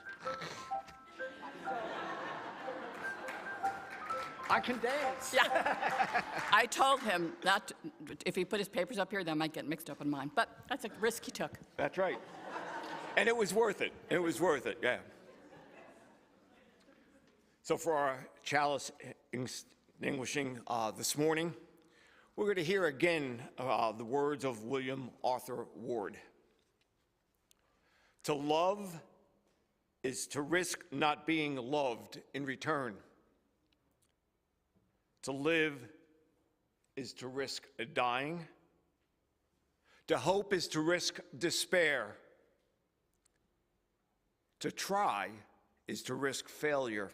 I can dance. Yeah. I told him that if he put his papers up here, they might get mixed up in mine. But that's a risk he took. That's right. And it was worth it. It was worth it, yeah. So for our chalice extinguishing this morning, we're going to hear again the words of William Arthur Ward. To love is to risk not being loved in return. To live is to risk dying. To hope is to risk despair. To try is to risk failure.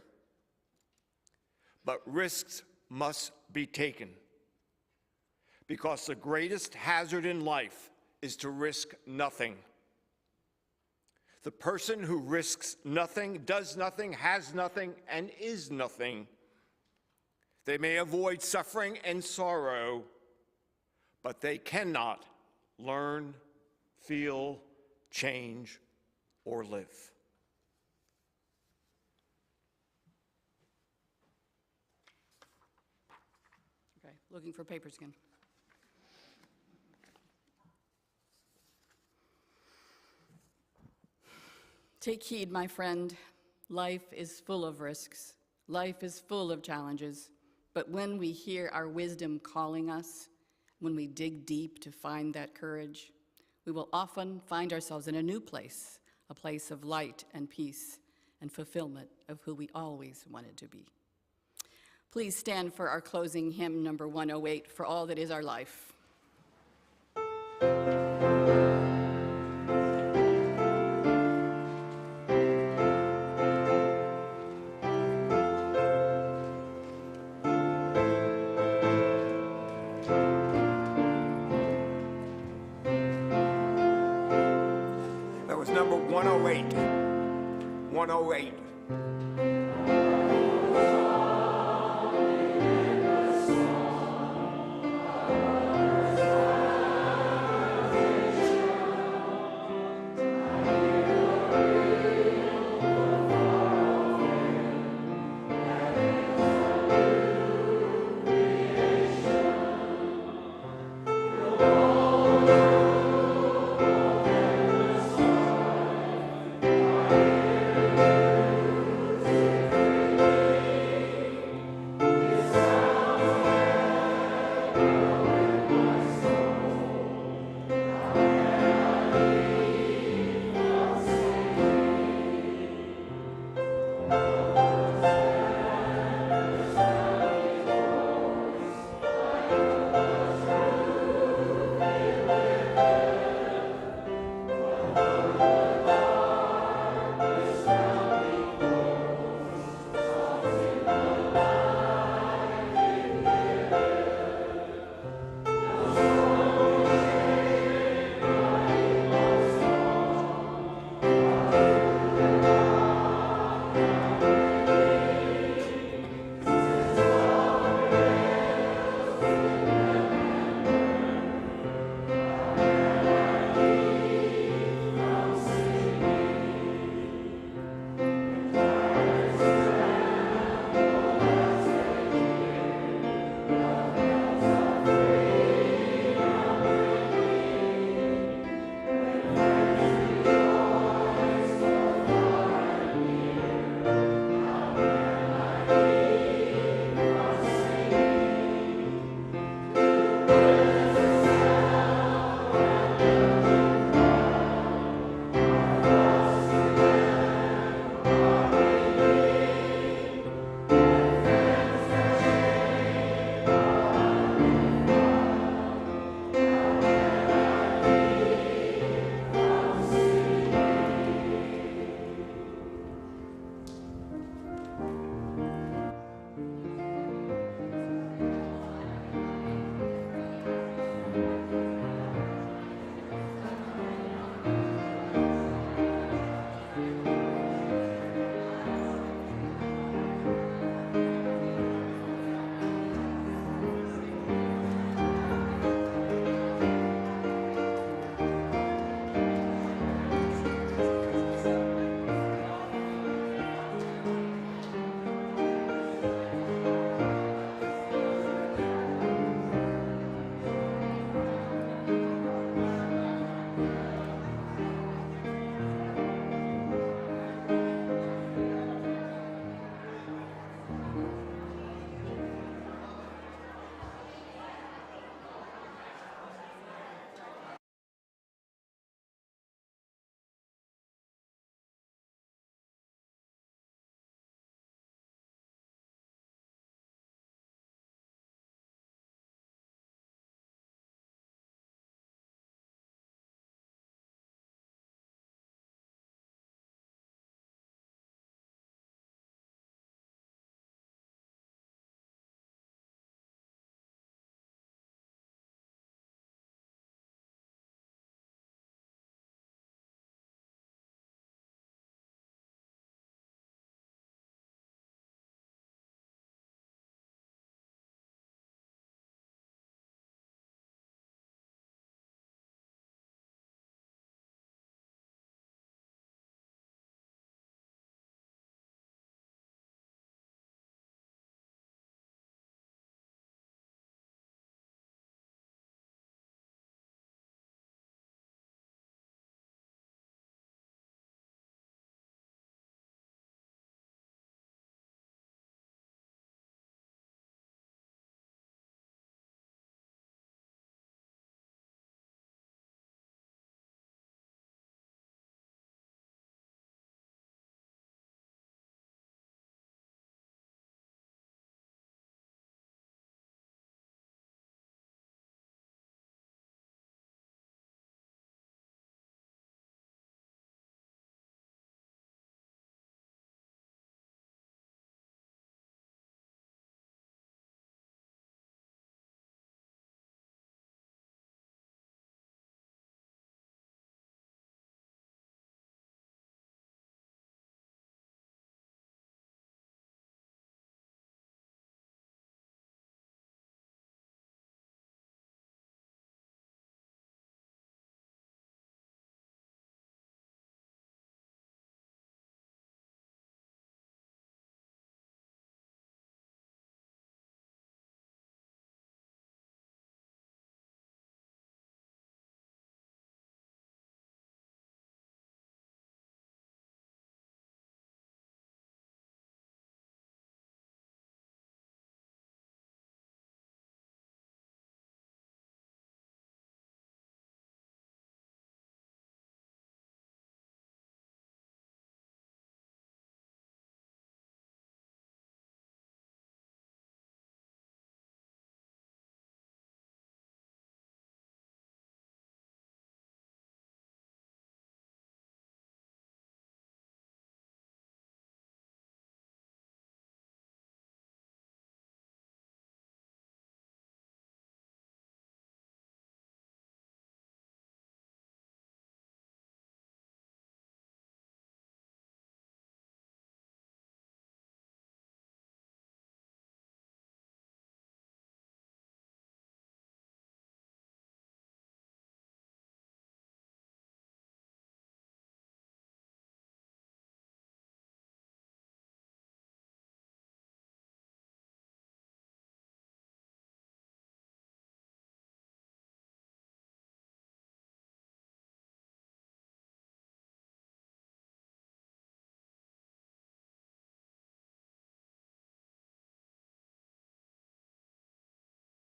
But risks must be taken, because the greatest hazard in life is to risk nothing. The person who risks nothing, does nothing, has nothing, and is nothing. They may avoid suffering and sorrow, but they cannot learn, feel, change, or live. Okay, looking for papers again. Take heed, my friend. Life is full of risks. Life is full of challenges. But when we hear our wisdom calling us, when we dig deep to find that courage, we will often find ourselves in a new place, a place of light and peace and fulfillment of who we always wanted to be. Please stand for our closing hymn, number 108, For All That Is Our Life. That was number 108. 108.